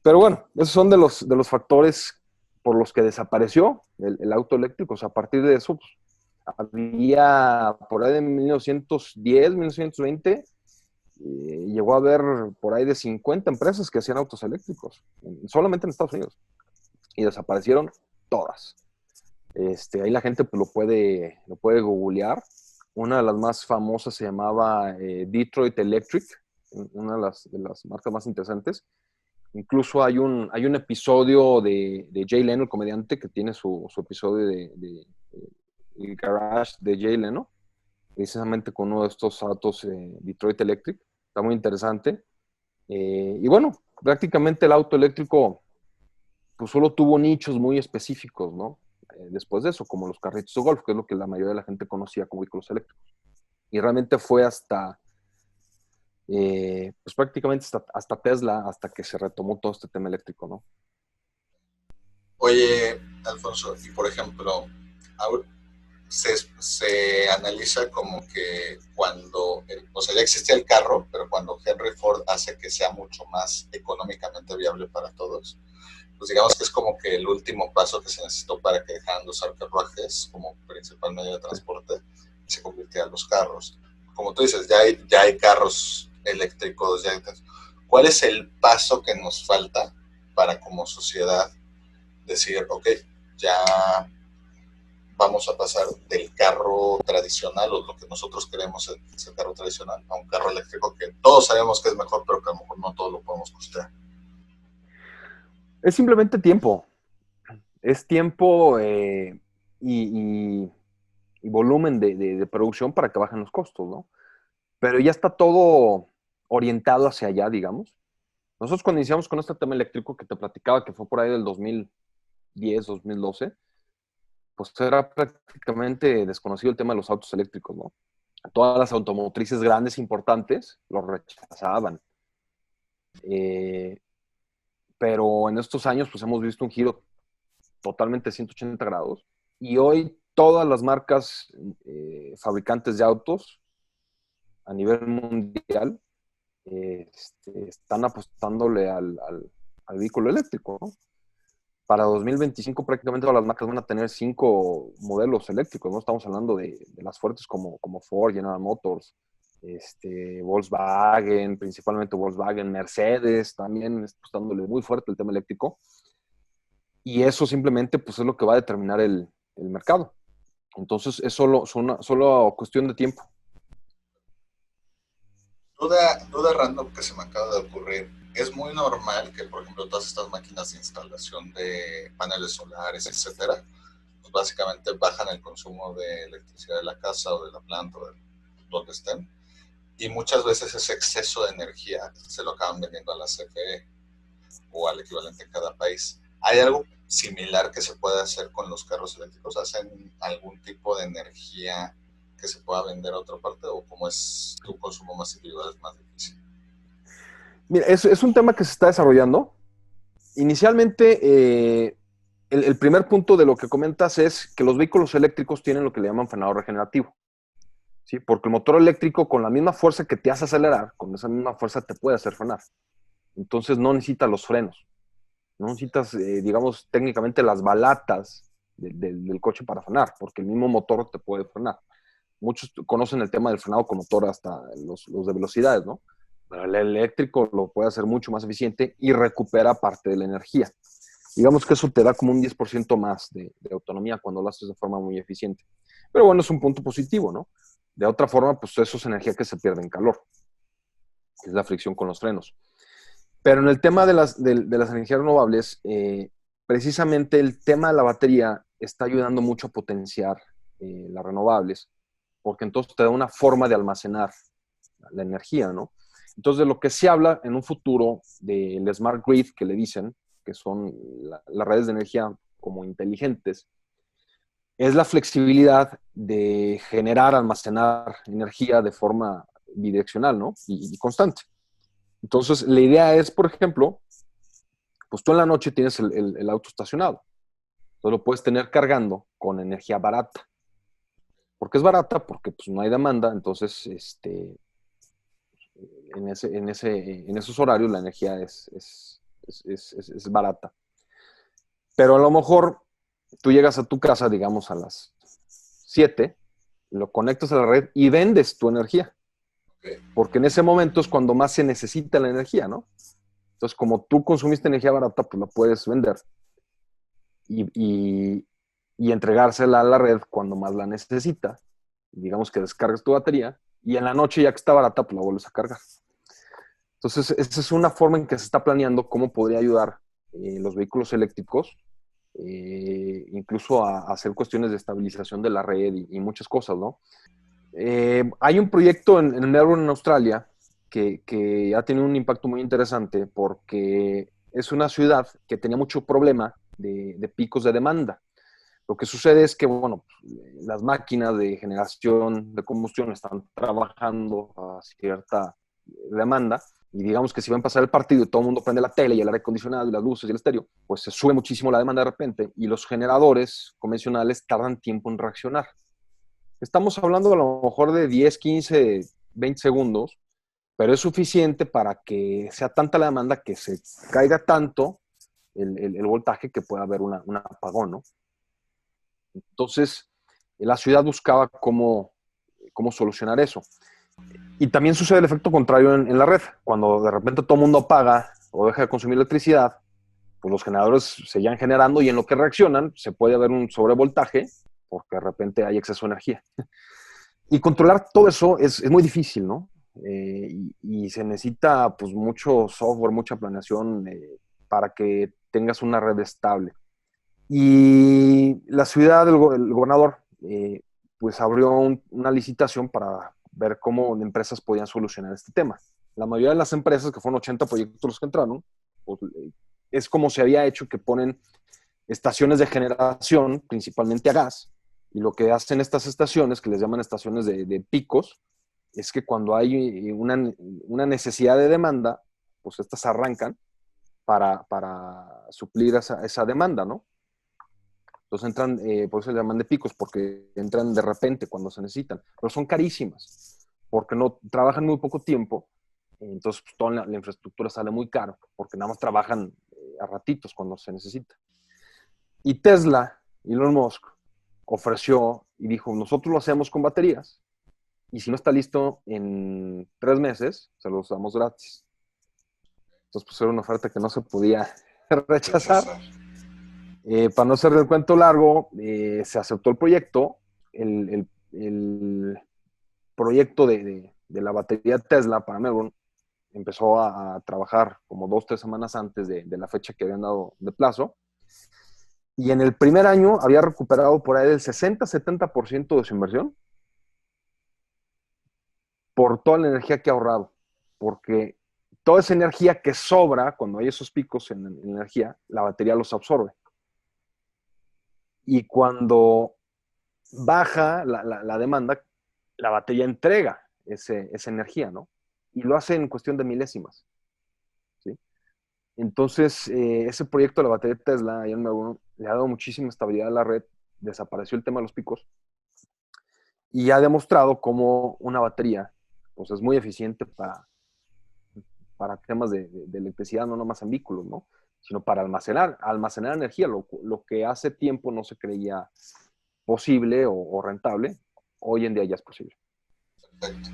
Pero bueno, esos son de los factores por los que desapareció el auto eléctrico. O sea, a partir de eso, pues, había por ahí de 1910, 1920, llegó a haber por ahí de 50 empresas que hacían autos eléctricos, solamente en Estados Unidos. Y desaparecieron todas. Ahí la gente pues, lo puede googlear. Una de las más famosas se llamaba Detroit Electric, una de las marcas más interesantes. Incluso hay un episodio de Jay Leno, el comediante, que tiene su episodio de el Garage de Jay Leno, precisamente con uno de estos autos Detroit Electric. Está muy interesante. Y bueno, prácticamente el auto eléctrico pues solo tuvo nichos muy específicos, ¿no? Después de eso, como los carritos de golf, que es lo que la mayoría de la gente conocía como vehículos eléctricos. Y realmente fue hasta pues prácticamente hasta Tesla, hasta que se retomó todo este tema eléctrico, ¿no? Oye, Alfonso, y por ejemplo, se analiza como que cuando, o sea, ya existía el carro, pero cuando Henry Ford hace que sea mucho más económicamente viable para todos, pues digamos que es como que el último paso que se necesitó para que dejaran de usar carruajes como principal medio de transporte y se convirtieran los carros. Como tú dices, ya hay carros eléctricos, ¿cuál es el paso que nos falta para como sociedad decir, ok, ya vamos a pasar del carro tradicional o lo que nosotros queremos es el carro tradicional a un carro eléctrico que todos sabemos que es mejor, pero que a lo mejor no todos lo podemos costear? Es simplemente tiempo. Es tiempo y volumen de producción para que bajen los costos, ¿no? Pero ya está todo orientado hacia allá, digamos. Nosotros cuando iniciamos con este tema eléctrico que te platicaba, que fue por ahí del 2010, 2012, pues era prácticamente desconocido el tema de los autos eléctricos, ¿no? Todas las automotrices grandes importantes los rechazaban. Pero en estos años pues hemos visto un giro totalmente 180 grados y hoy todas las marcas fabricantes de autos a nivel mundial están apostándole al vehículo eléctrico, ¿no? Para 2025 prácticamente todas las marcas van a tener 5 modelos eléctricos, ¿no? Estamos hablando de las fuertes como Ford, General Motors, Volkswagen, principalmente Volkswagen, Mercedes también apostándole muy fuerte el tema eléctrico. Y eso simplemente pues, es lo que va a determinar el mercado. Entonces es solo cuestión de tiempo. Duda random que se me acaba de ocurrir. Es muy normal que, por ejemplo, todas estas máquinas de instalación de paneles solares, etcétera, pues básicamente bajan el consumo de electricidad de la casa o de la planta o de donde estén. Y muchas veces ese exceso de energía se lo acaban vendiendo a la CFE o al equivalente en cada país. ¿Hay algo similar que se puede hacer con los carros eléctricos? ¿Hacen algún tipo de energía que se pueda vender a otra parte, o como es tu consumo más individual es más difícil? Mira, es un tema que se está desarrollando. Inicialmente, el primer punto de lo que comentas es que los vehículos eléctricos tienen lo que le llaman frenado regenerativo. ¿Sí? Porque el motor eléctrico, con la misma fuerza que te hace acelerar, con esa misma fuerza te puede hacer frenar. Entonces no necesitas los frenos. No necesitas, digamos, técnicamente las balatas del coche para frenar, porque el mismo motor te puede frenar. Muchos conocen el tema del frenado con motor hasta los de velocidades, ¿no? Pero el eléctrico lo puede hacer mucho más eficiente y recupera parte de la energía. Digamos que eso te da como un 10% más de autonomía cuando lo haces de forma muy eficiente. Pero bueno, es un punto positivo, ¿no? De otra forma, pues eso es energía que se pierde en calor, que es la fricción con los frenos. Pero en el tema de las energías renovables, precisamente el tema de la batería está ayudando mucho a potenciar las renovables, porque entonces te da una forma de almacenar la energía, ¿no? Entonces, de lo que se habla en un futuro del smart grid, que le dicen, que son las redes de energía como inteligentes, es la flexibilidad de generar, almacenar energía de forma bidireccional, ¿no? Y constante. Entonces, la idea es, por ejemplo, pues tú en la noche tienes el auto estacionado. Entonces lo puedes tener cargando con energía barata. ¿Por qué es barata? Porque pues, no hay demanda, entonces en esos horarios la energía es barata. Pero a lo mejor tú llegas a tu casa, digamos, a las 7, lo conectas a la red y vendes tu energía. Porque en ese momento es cuando más se necesita la energía, ¿no? Entonces, como tú consumiste energía barata, pues la puedes vender y entregársela a la red cuando más la necesita. Digamos que descargas tu batería y en la noche, ya que está barata, pues la vuelves a cargar. Entonces, esa es una forma en que se está planeando cómo podría ayudar los vehículos eléctricos, incluso a hacer cuestiones de estabilización de la red y muchas cosas, ¿no? Hay un proyecto en Melbourne, en Australia, que ha tenido un impacto muy interesante porque es una ciudad que tenía mucho problema de picos de demanda. Lo que sucede es que, bueno, las máquinas de generación de combustión están trabajando a cierta demanda y digamos que si va a pasar el partido y todo el mundo prende la tele y el aire acondicionado y las luces y el estéreo, pues se sube muchísimo la demanda de repente y los generadores convencionales tardan tiempo en reaccionar. Estamos hablando a lo mejor de 10, 15, 20 segundos, pero es suficiente para que sea tanta la demanda que se caiga tanto el voltaje que pueda haber un apagón, ¿no? Entonces, la ciudad buscaba cómo solucionar eso. Y también sucede el efecto contrario en la red. Cuando de repente todo el mundo apaga o deja de consumir electricidad, pues los generadores seguían generando y en lo que reaccionan se puede haber un sobrevoltaje porque de repente hay exceso de energía. Y controlar todo eso es muy difícil, ¿no? Y se necesita pues mucho software, mucha planeación para que tengas una red estable. Y la ciudad, el gobernador, pues abrió una licitación para ver cómo empresas podían solucionar este tema. La mayoría de las empresas, que fueron 80 proyectos los que entraron, pues, es como se había hecho, que ponen estaciones de generación, principalmente a gas, y lo que hacen estas estaciones, que les llaman estaciones de picos, es que cuando hay una necesidad de demanda, pues estas arrancan para suplir esa demanda, ¿no? Entonces entran, por eso se llaman de picos, porque entran de repente cuando se necesitan, pero son carísimas, porque no trabajan muy poco tiempo, entonces pues, toda la infraestructura sale muy caro, porque nada más trabajan a ratitos cuando se necesita. Y Tesla, Elon Musk, ofreció y dijo, nosotros lo hacemos con baterías, y si no está listo en 3 meses, se los damos gratis. Entonces pues era una oferta que no se podía rechazar. Para no hacer el cuento largo, se aceptó el proyecto. El proyecto de la batería Tesla para Melbourne empezó a trabajar como 2 o 3 semanas antes de la fecha que habían dado de plazo. Y en el primer año había recuperado por ahí el 60-70% de su inversión por toda la energía que ha ahorrado. Porque toda esa energía que sobra cuando hay esos picos en energía, la batería los absorbe. Y cuando baja la demanda, la batería entrega esa energía, ¿no? Y lo hace en cuestión de milésimas, ¿sí? Entonces, ese proyecto de la batería Tesla ahí en Melbourne le ha dado muchísima estabilidad a la red, desapareció el tema de los picos y ha demostrado cómo una batería pues, es muy eficiente para temas de electricidad, no nomás en vehículos, ¿no? Sino para almacenar energía, lo que hace tiempo no se creía posible o rentable, hoy en día ya es posible. Perfecto.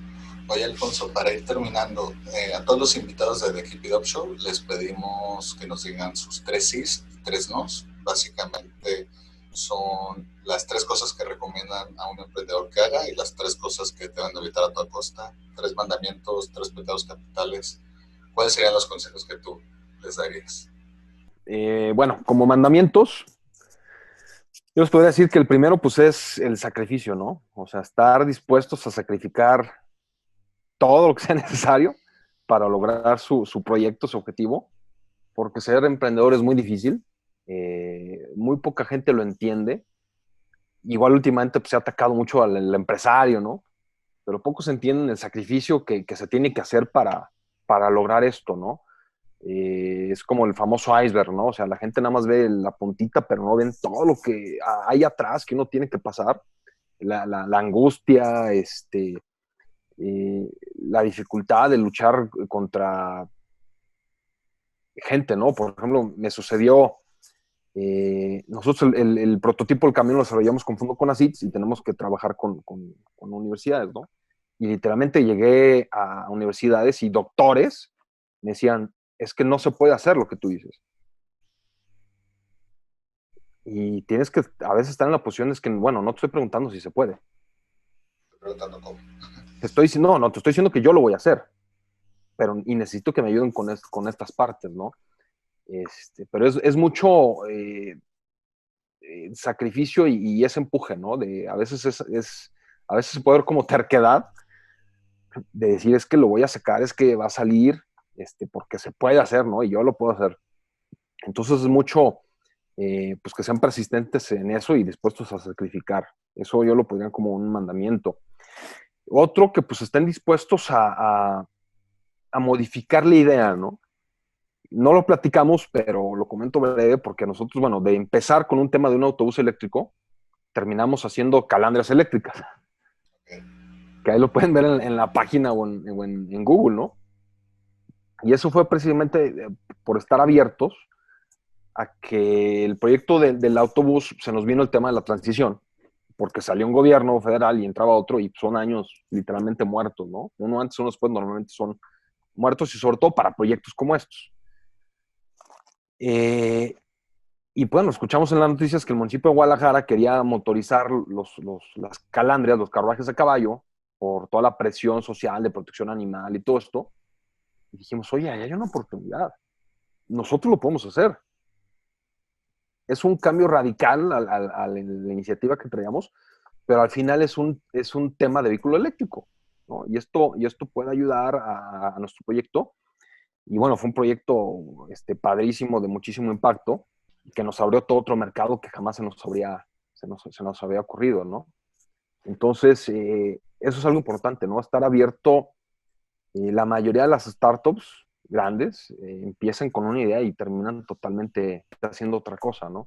Oye, Alfonso, para ir terminando, a todos los invitados de The Keep It Up Show les pedimos que nos digan sus 3 sís y 3 nos. Básicamente son las 3 cosas que recomiendan a un emprendedor que haga y las 3 cosas que deben de evitar a toda costa. 3 mandamientos, 3 pecados capitales. ¿Cuáles serían los consejos que tú les darías? Bueno, como mandamientos, yo les podría decir que el primero, pues, es el sacrificio, ¿no? O sea, estar dispuestos a sacrificar todo lo que sea necesario para lograr su proyecto, su objetivo, porque ser emprendedor es muy difícil, muy poca gente lo entiende. Igual últimamente pues, se ha atacado mucho al empresario, ¿no? Pero pocos entienden el sacrificio que se tiene que hacer para lograr esto, ¿no? Es como el famoso iceberg, ¿no? O sea, la gente nada más ve la puntita, pero no ven todo lo que hay atrás que uno tiene que pasar. La angustia, la dificultad de luchar contra gente, ¿no? Por ejemplo, me sucedió, nosotros el prototipo del camión lo desarrollamos con Fondo Conacyt y tenemos que trabajar con universidades, ¿no? Y literalmente llegué a universidades y doctores me decían, es que no se puede hacer lo que tú dices. Y tienes que a veces estar en la posición, es que, bueno, no te estoy preguntando si se puede. Estoy preguntando cómo. Te estoy diciendo, no, te estoy diciendo que yo lo voy a hacer, pero y necesito que me ayuden con estas partes, ¿no? Pero es mucho sacrificio y ese empuje, ¿no? A veces a veces se puede ver como terquedad de decir, es que lo voy a sacar, es que va a salir, porque se puede hacer, ¿no? Y yo lo puedo hacer. Entonces es mucho, pues que sean persistentes en eso y dispuestos a sacrificar. Eso yo lo pondría como un mandamiento. Otro, que pues estén dispuestos a modificar la idea, ¿no? No lo platicamos, pero lo comento breve porque nosotros, bueno, de empezar con un tema de un autobús eléctrico, terminamos haciendo calandrias eléctricas. que ahí lo pueden ver en la página o en Google, ¿no? Y eso fue precisamente por estar abiertos a que el proyecto del autobús se nos vino el tema de la transición, porque salió un gobierno federal y entraba otro y son años literalmente muertos, ¿no? Uno antes, uno después, normalmente son muertos y sobre todo para proyectos como estos. Y bueno, escuchamos en las noticias que el municipio de Guadalajara quería motorizar las calandrias, los carruajes a caballo, por toda la presión social de protección animal y todo esto. Y dijimos, oye, ahí hay una oportunidad. Nosotros lo podemos hacer. Es un cambio radical a la iniciativa que traíamos, pero al final es un tema de vehículo eléctrico, ¿no? Y esto puede ayudar a nuestro proyecto. Y bueno, fue un proyecto padrísimo, de muchísimo impacto, que nos abrió todo otro mercado que jamás se nos había ocurrido, ¿no? Entonces, eso es algo importante, ¿no? Estar abierto. La mayoría de las startups grandes empiezan con una idea y terminan totalmente haciendo otra cosa, ¿no?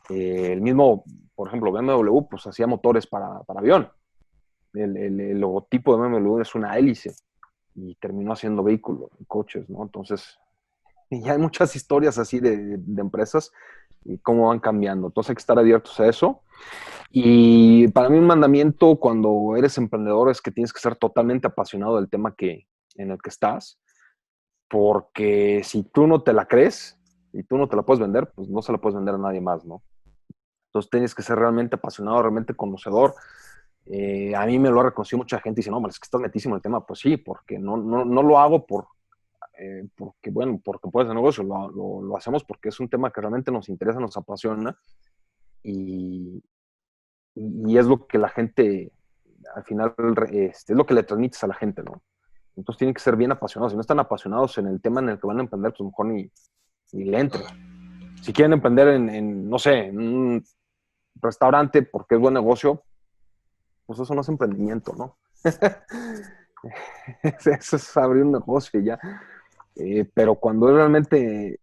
El mismo, por ejemplo, BMW, pues hacía motores para avión. El logotipo de BMW es una hélice y terminó haciendo vehículos, coches, ¿no? Entonces, ya hay muchas historias así de empresas y cómo van cambiando. Entonces hay que estar abiertos a eso. Y para mí un mandamiento cuando eres emprendedor es que tienes que ser totalmente apasionado del tema en el que estás, porque si tú no te la crees y tú no te la puedes vender, pues no se la puedes vender a nadie más, ¿no? Entonces tienes que ser realmente apasionado, realmente conocedor. A mí me lo ha reconocido mucha gente y dice, no, es que estás metísimo en el tema. Pues sí, porque no lo hago porque puede ser negocio, lo hacemos porque es un tema que realmente nos interesa, nos apasiona y, y es lo que la gente, al final, es lo que le transmites a la gente, ¿no? Entonces tienen que ser bien apasionados. Si no están apasionados en el tema en el que van a emprender, pues mejor ni le entren. Si quieren emprender no sé, en un restaurante porque es buen negocio, pues eso no es emprendimiento, ¿no? Eso es abrir un negocio y ya. Pero cuando es realmente,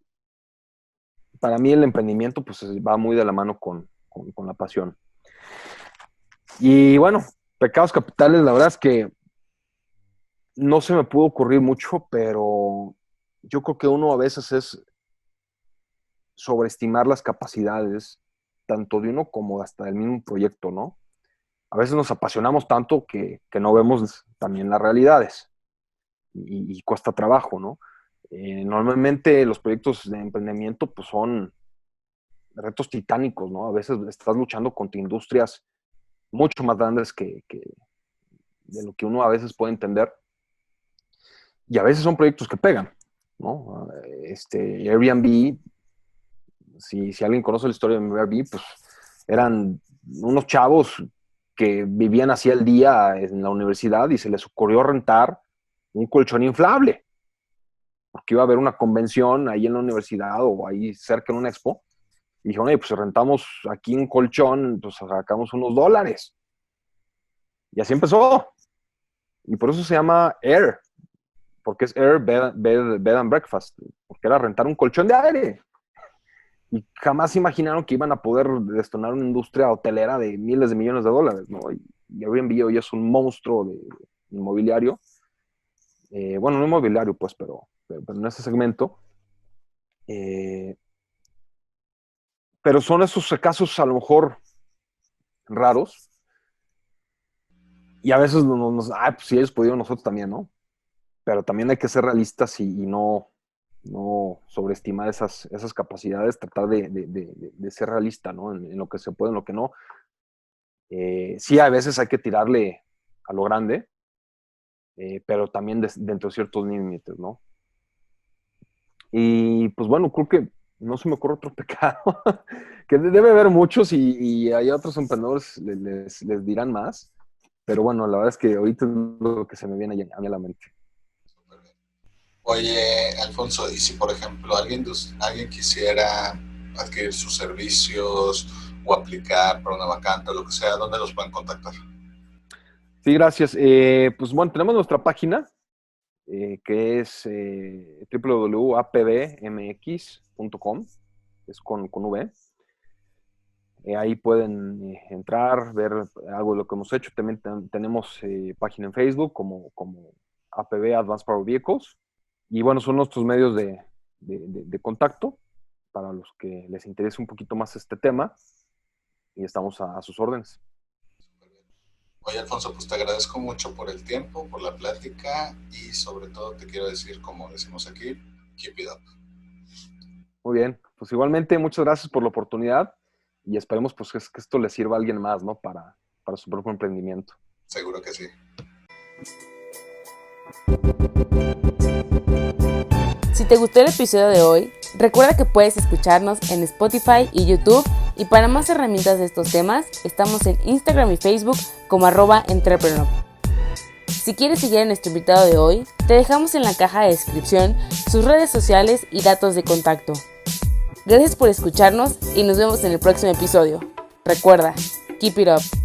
para mí el emprendimiento, pues va muy de la mano con la pasión. Y bueno, pecados capitales, la verdad es que no se me pudo ocurrir mucho, pero yo creo que uno a veces es sobreestimar las capacidades, tanto de uno como hasta del mismo proyecto, ¿no? A veces nos apasionamos tanto que no vemos también las realidades y cuesta trabajo, ¿no? Normalmente los proyectos de emprendimiento pues son retos titánicos, ¿no? A veces estás luchando contra industrias mucho más grandes que de lo que uno a veces puede entender. Y a veces son proyectos que pegan, ¿no? Airbnb, si alguien conoce la historia de Airbnb, pues eran unos chavos que vivían así al día en la universidad y se les ocurrió rentar un colchón inflable, porque iba a haber una convención ahí en la universidad o ahí cerca en una expo. Y dijeron, oye, pues rentamos aquí un colchón, pues sacamos unos dólares. Y así empezó. Y por eso se llama Air, porque es Air Bed and Breakfast, porque era rentar un colchón de aire. Y jamás imaginaron que iban a poder detonar una industria hotelera de miles de millones de dólares, ¿no? Y Airbnb hoy es un monstruo de inmobiliario. Bueno, no inmobiliario, pues, pero en ese segmento. Pero son esos casos a lo mejor raros. Y a veces pues si ellos pudieron, nosotros también, ¿no? Pero también hay que ser realistas y no sobreestimar esas capacidades, tratar de ser realista, ¿no? En lo que se puede, en lo que no. Sí, a veces hay que tirarle a lo grande, pero también dentro de ciertos límites, ¿no? Y pues bueno, creo que no se me ocurre otro pecado, que debe haber muchos y hay otros emprendedores les dirán más, pero bueno, la verdad es que ahorita es lo que se me viene a mí a la mente. Oye, Alfonso, y si por ejemplo alguien quisiera adquirir sus servicios o aplicar para una vacante o lo que sea, ¿dónde los pueden contactar? Sí, gracias. Pues bueno, tenemos nuestra página, que es www.apbmx.com, es con V. Ahí pueden entrar, ver algo de lo que hemos hecho. También tenemos página en Facebook como APV, Advanced Power Vehicles. Y bueno, son nuestros medios de contacto para los que les interese un poquito más este tema. Y estamos a sus órdenes. Oye, Alfonso, pues te agradezco mucho por el tiempo, por la plática y sobre todo te quiero decir, como decimos aquí, keep it up. Muy bien, pues igualmente muchas gracias por la oportunidad y esperemos pues que esto le sirva a alguien más, ¿no? Para su propio emprendimiento. Seguro que sí. Si te gustó el episodio de hoy, recuerda que puedes escucharnos en Spotify y YouTube, y para más herramientas de estos temas, estamos en Instagram y Facebook como @entrepreneur. Si quieres seguir a nuestro invitado de hoy, te dejamos en la caja de descripción sus redes sociales y datos de contacto. Gracias por escucharnos y nos vemos en el próximo episodio. Recuerda, keep it up.